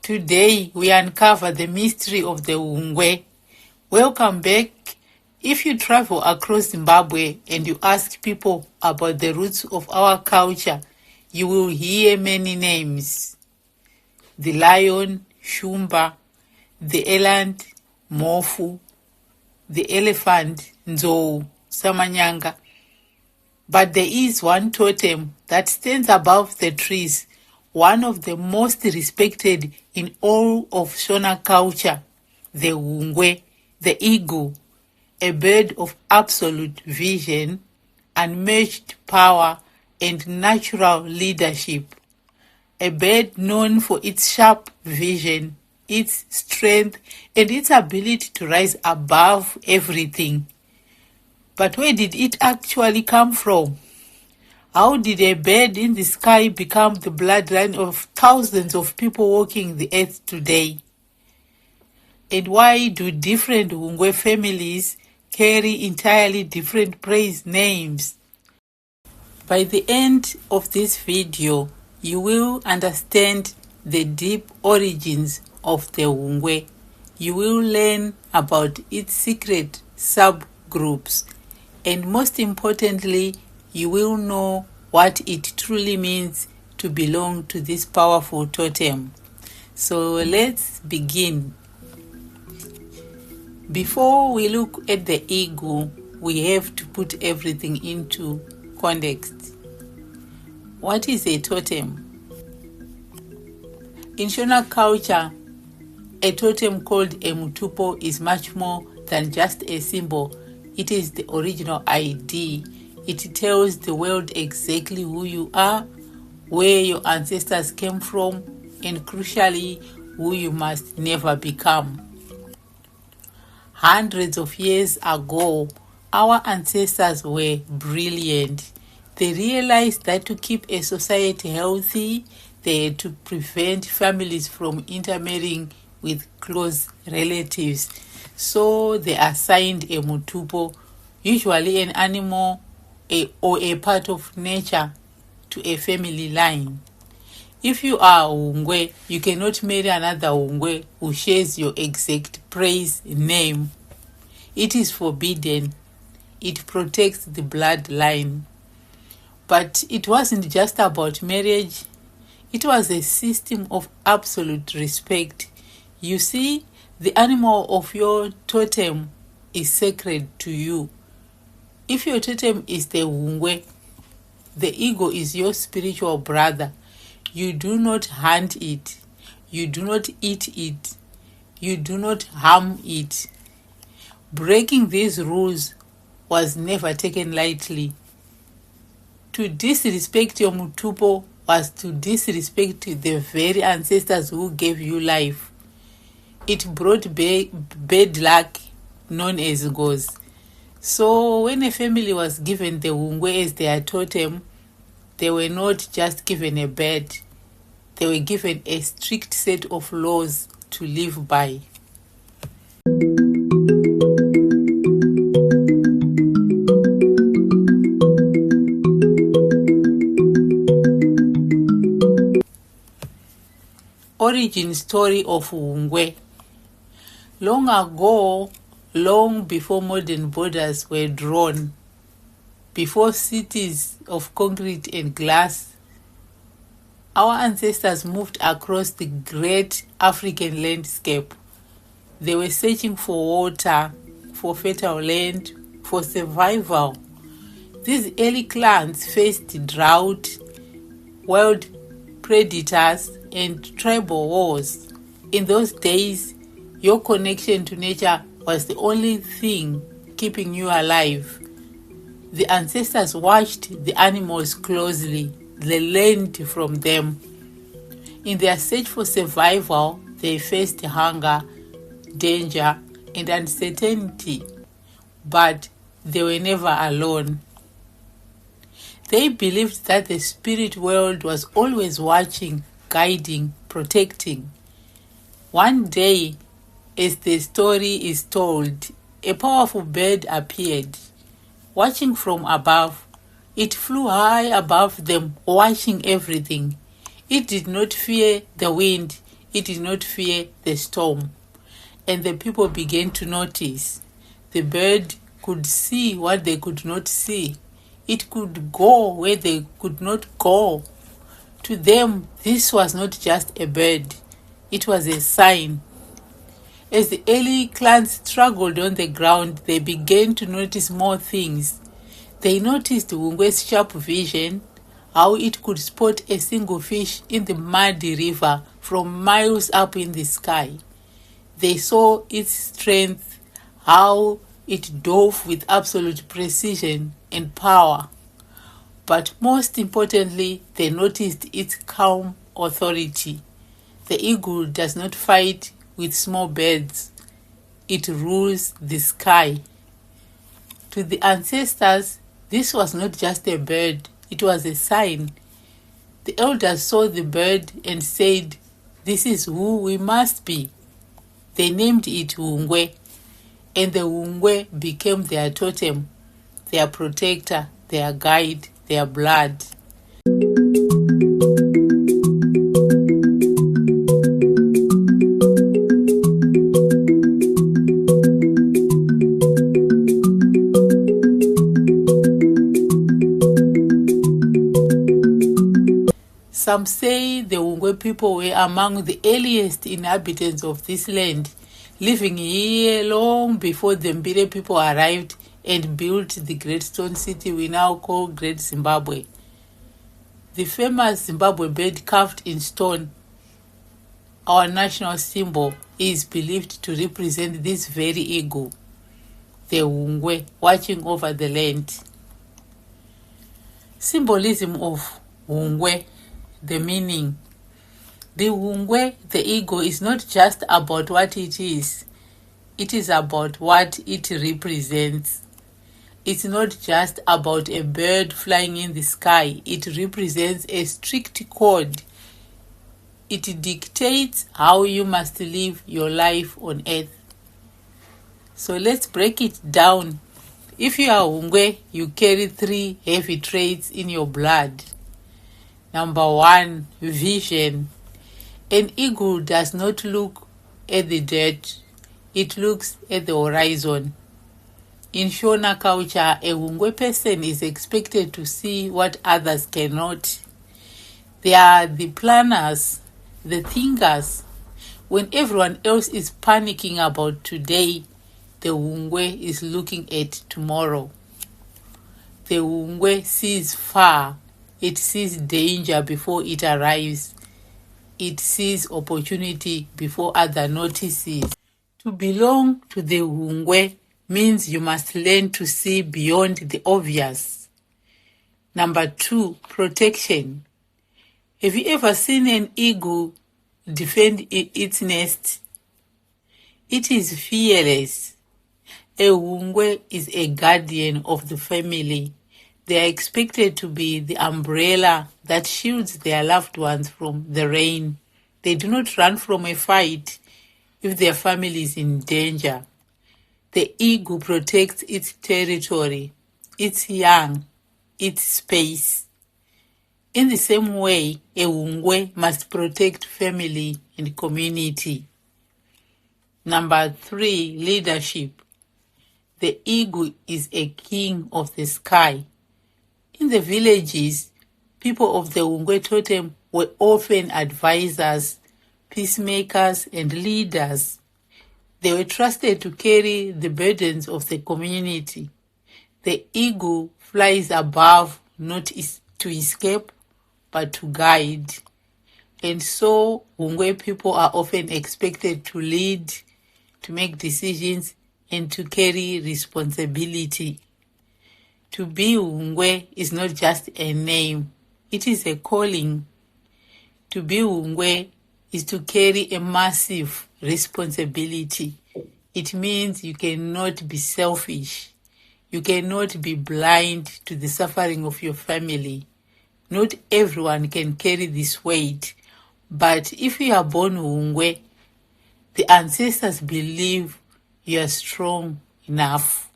Today we uncover the mystery of the Hungwe. Welcome back. If you travel across Zimbabwe and you ask people about the roots of our culture, you will hear many names. The lion, Shumba, the eland, Mofu, the elephant, Nzou, Samanyanga. But there is one totem that stands above the trees, one of the most respected in all of Shona culture, the Hungwe, the eagle, a bird of absolute vision, unmatched power, and natural leadership. A bird known for its sharp vision, its strength, and its ability to rise above everything. But where did it actually come from? How did a bird in the sky become the bloodline of thousands of people walking the earth today? And why do different Hungwe families carry entirely different praise names? By the end of this video, you will understand the deep origins of the Hungwe. You will learn about its secret subgroups, and most importantly, you will know what it truly means to belong to this powerful totem. So let's begin. Before we look at the eagle, we have to put everything into context. What is a totem? In Shona culture, a totem called a Mitupo is much more than just a symbol. It is the original ID. It tells the world exactly who you are, where your ancestors came from, and crucially, who you must never become. Hundreds of years ago, our ancestors were brilliant. They realized that to keep a society healthy, they had to prevent families from intermarrying with close relatives. So they assigned a Mitupo, usually an animal or a part of nature, to a family line. If you are a Hungwe, you cannot marry another Hungwe who shares your exact praise name. It is forbidden. It protects the bloodline. But it wasn't just about marriage. It was a system of absolute respect. You see, the animal of your totem is sacred to you. If your totem is the Hungwe, the eagle is your spiritual brother. You do not hunt it. You do not eat it. You do not harm it. Breaking these rules was never taken lightly. To disrespect your Mitupo was to disrespect the very ancestors who gave you life. It brought bad luck, known as ghosts. So when a family was given the Hungwe as their totem, they were not just given a bird. They were given a strict set of laws to live by. Origin story of Hungwe. Long ago, long before modern borders were drawn, before cities of concrete and glass, our ancestors moved across the great African landscape. They were searching for water, for fertile land, for survival. These early clans faced drought, wild predators, and tribal wars. In those days, your connection to nature was the only thing keeping you alive. The ancestors watched the animals closely. They learned from them. In their search for survival, they faced hunger, danger, and uncertainty, but they were never alone. They believed that the spirit world was always watching, guiding, protecting. One day, as the story is told, a powerful bird appeared. Watching from above, it flew high above them, watching everything. It did not fear the wind. It did not fear the storm. And the people began to notice. The bird could see what they could not see. It could go where they could not go. To them, this was not just a bird. It was a sign. As the early clans struggled on the ground, they began to notice more things. They noticed Hungwe's sharp vision, how it could spot a single fish in the muddy river from miles up in the sky. They saw its strength, how it dove with absolute precision and power. But most importantly, they noticed its calm authority. The eagle does not fight with small birds. It rules the sky. To the ancestors, this was not just a bird, it was a sign. The elders saw the bird and said, "This is who we must be." They named it Hungwe, and the Hungwe became their totem, their protector, their guide, their blood. Some say the Hungwe people were among the earliest inhabitants of this land, living here long before the Mbire people arrived and built the great stone city we now call Great Zimbabwe. The famous Zimbabwe bird carved in stone, our national symbol, is believed to represent this very eagle, the Hungwe, watching over the land. Symbolism of Hungwe. The meaning. The Hungwe, the eagle, is not just about what it is about what it represents. It's not just about a bird flying in the sky. It represents a strict code. It dictates how you must live your life on earth. So let's break it down. If you are Hungwe, you carry 3 heavy traits in your blood. Number 1, vision. An eagle does not look at the dirt, it looks at the horizon. In Shona culture, a Hungwe person is expected to see what others cannot. They are the planners, the thinkers. When everyone else is panicking about today, the Hungwe is looking at tomorrow. The Hungwe sees far. It sees danger before it arrives. It sees opportunity before others notices. To belong to the Hungwe means you must learn to see beyond the obvious. Number 2, protection. Have you ever seen an eagle defend its nest? It is fearless. A Hungwe is a guardian of the family. They are expected to be the umbrella that shields their loved ones from the rain. They do not run from a fight if their family is in danger. The eagle protects its territory, its young, its space. In the same way, a Hungwe must protect family and community. Number 3, leadership. The eagle is a king of the sky. In the villages, people of the Hungwe Totem were often advisors, peacemakers, and leaders. They were trusted to carry the burdens of the community. The eagle flies above, not to escape, but to guide. And so, Hungwe people are often expected to lead, to make decisions, and to carry responsibility. To be Hungwe is not just a name, it is a calling. To be Hungwe is to carry a massive responsibility. It means you cannot be selfish. You cannot be blind to the suffering of your family. Not everyone can carry this weight, but if you are born Hungwe, the ancestors believe you are strong enough.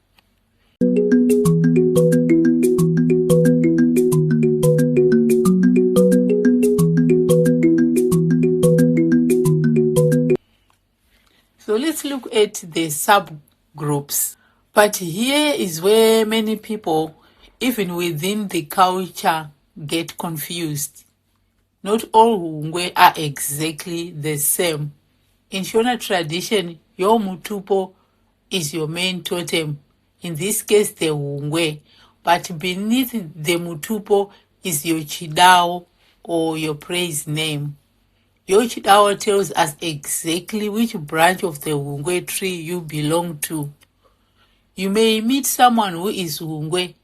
So let's look at the subgroups. But here is where many people, even within the culture, get confused. Not all Hungwe are exactly the same. In Shona tradition, your Mitupo is your main totem, in this case the Hungwe, but beneath the Mitupo is your zvidawo or your praise name. Your zvidawo tells us exactly which branch of the Hungwe tree you belong to. You may meet someone who is Hungwe,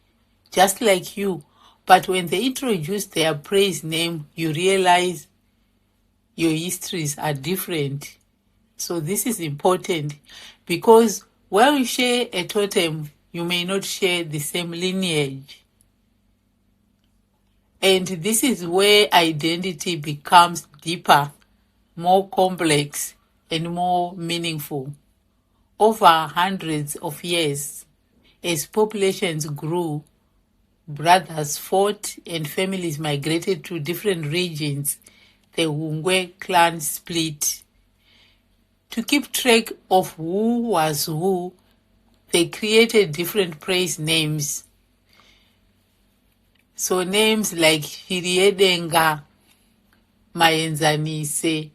just like you, but when they introduce their praise name, you realize your histories are different. So this is important because while you share a totem, you may not share the same lineage. And this is where identity becomes deeper, more complex, and more meaningful. Over hundreds of years, as populations grew, brothers fought and families migrated to different regions, the Hungwe clan split. To keep track of who was who, they created different praise names. So names like Shiriedenga, Maenzanise,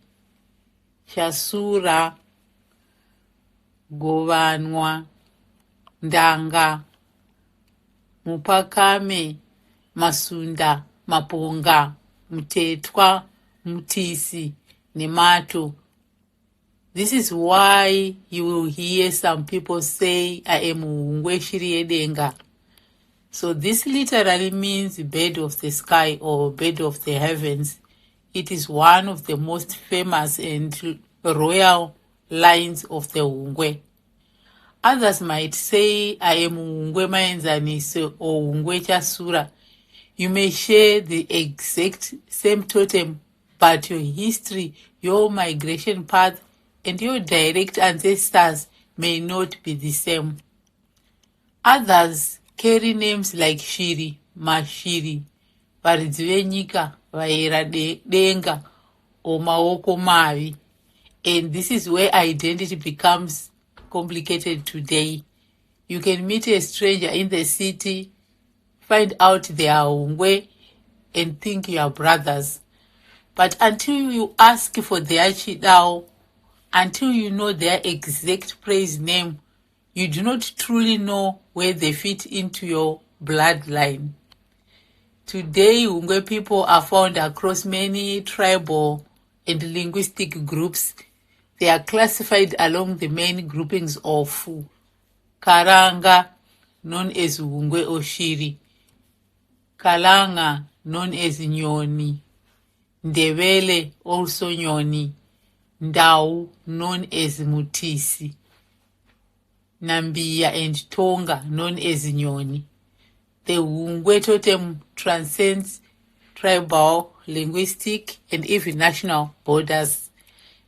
Shasura, Govanwa, Ndanga, Mupakame, Masunda, Maponga, Mutetwa, Mutisi, Nemato. This is why you will hear some people say, I am Hungwe Shiriedenga. So this literally means bird of the sky or bird of the heavens. It is one of the most famous and royal lines of the Hungwe. Others might say, I am Hungwe Maenzanise or Hungwe Chasura. You may share the exact same totem, but your history, your migration path, and your direct ancestors may not be the same. Others carry names like Shiri, Mashiri, Vadzimu, Vairadenga, or Maoko Mavi. And this is where identity becomes complicated today. You can meet a stranger in the city, find out they are Hungwe, and think you are brothers. But until you ask for their zvidawo, until you know their exact praise name, you do not truly know where they fit into your bloodline. Today, Hungwe people are found across many tribal and linguistic groups. They are classified along the main groupings of Karanga, known as Hungwe or Shiri, Kalanga, known as Nyoni, Ndebele, also Nyoni, Ndau, known as Mutisi, Nambiya and Tonga, known as Nyoni. The Hungwe Totem transcends tribal, linguistic, and even national borders.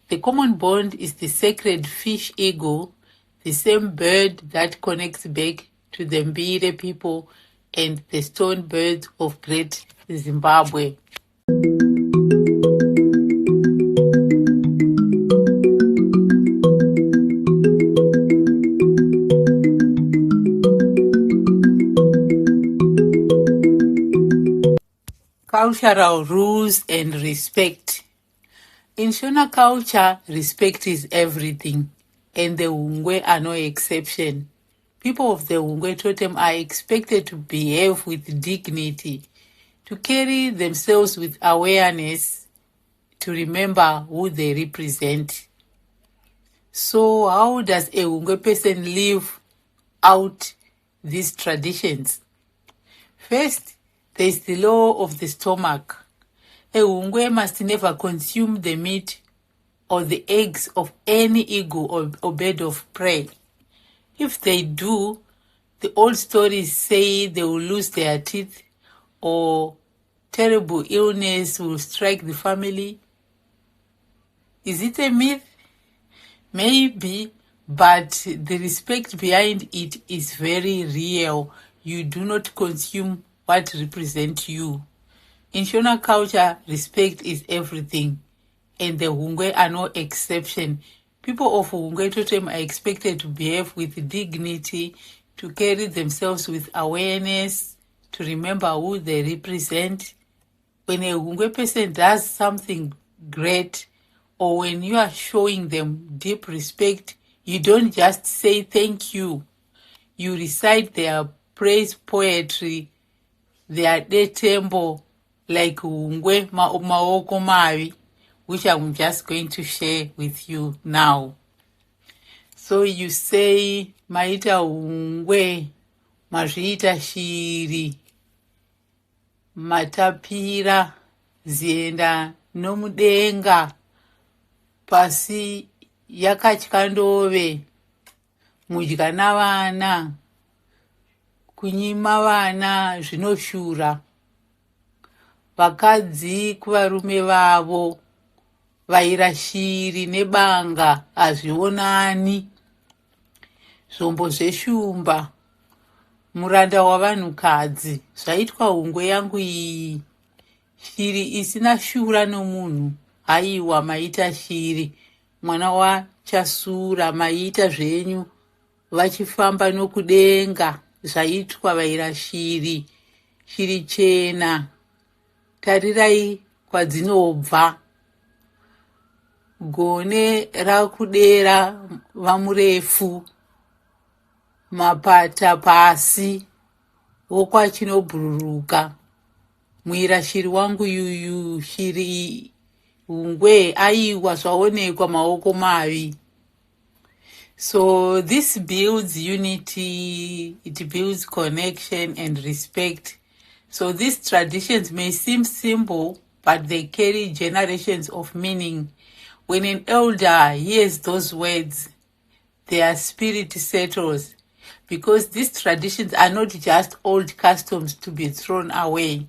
The common bond is the sacred fish eagle, the same bird that connects back to the Mbire people and the stone birds of Great Zimbabwe. Cultural rules and respect. In Shona culture, respect is everything, and the Hungwe are no exception. People of the Hungwe Totem are expected to behave with dignity, to carry themselves with awareness, to remember who they represent. So how does a Hungwe person live out these traditions? First, there is the law of the stomach. A Hungwe must never consume the meat or the eggs of any eagle or bird of prey. If they do, the old stories say they will lose their teeth or terrible illness will strike the family. Is it a myth? Maybe, but the respect behind it is very real. You do not consume what represents you. In Shona culture, respect is everything, and the Hungwe are no exception. People of Hungwe Totem are expected to behave with dignity, to carry themselves with awareness, to remember who they represent. When a Hungwe person does something great, or when you are showing them deep respect, you don't just say thank you. You recite their praise poetry, their temple, like Hungwe Maoko Mavi, which I'm just going to share with you now. So you say, Maita Hungwe, Mazviita shiri, matapira, zienda nomudenga, pasi yakatya ndove, mudya navana, kunyima vana zvinoshura, vakadzi kuvarume vavo, vaira shiri nebanga hazvionani, zvombo zveshumba, muranda wavanhukadzi, zvaitwa Hungwe yangu iyi, shiri isina shura nomunhu, haiwa maita shiri, mwana wachasura maita zvenyu, vachifamba nokudenga, zvaitwa vaira shiri, shiri chena, tarirai kwadzinobva, gone rakudera vamurefu, mapata pasi, wokwachinobhururuka, muira shiri wangu yuyu, shiri Hungwe aiwa zvaonekwa maoko mavi. So this builds unity, it builds connection and respect. So these traditions may seem simple, but they carry generations of meaning. When an elder hears those words, their spirit settles, because these traditions are not just old customs to be thrown away.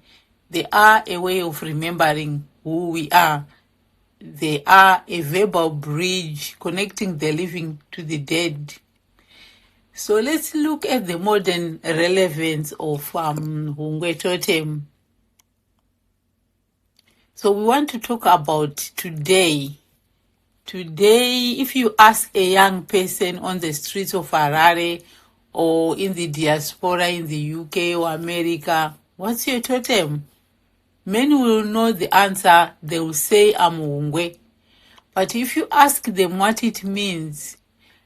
They are a way of remembering who we are. They are a verbal bridge connecting the living to the dead. So let's look at the modern relevance of Hungwe Totem. So we want to talk about today. Today, if you ask a young person on the streets of Harare or in the diaspora in the UK or America, what's your totem? Many will know the answer. They will say, I'm Hungwe. But if you ask them what it means,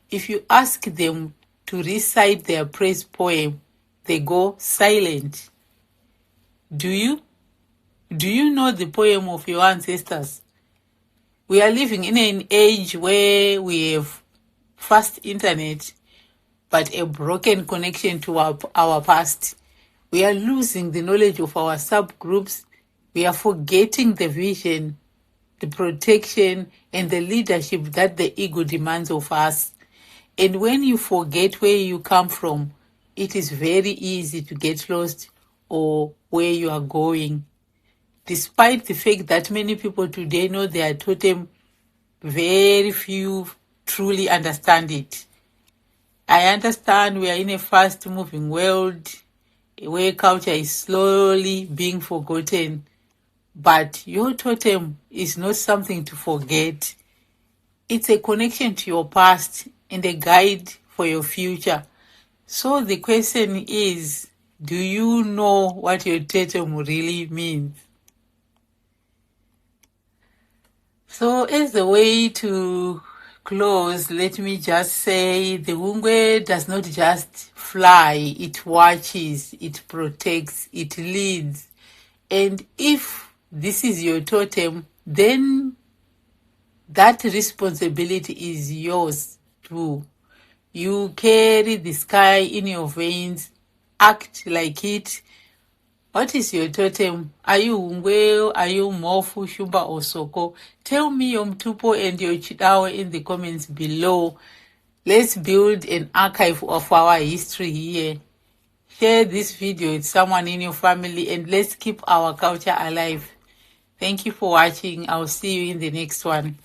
if you ask them to recite their praise poem, they go silent. Do you? Do you know the poem of your ancestors? We are living in an age where we have fast internet, but a broken connection to our past. We are losing the knowledge of our subgroups. We are forgetting the vision, the protection, and the leadership that the ego demands of us. And when you forget where you come from, it is very easy to get lost or where you are going. Despite the fact that many people today know their totem, very few truly understand it. I understand we are in a fast-moving world where culture is slowly being forgotten. But your totem is not something to forget. It's a connection to your past and a guide for your future. So the question is, do you know what your totem really means? So as a way to close, let me just say the Hungwe does not just fly, it watches, it protects, it leads. And if this is your totem, then that responsibility is yours too. You carry the sky in your veins, act like it. What is your totem? Are you Hungwe? Are you Mofu, Shumba, or Soko? Tell me your Mitupo and your zvidawo in the comments below. Let's build an archive of our history here. Share this video with someone in your family and let's keep our culture alive. Thank you for watching. I'll see you in the next one.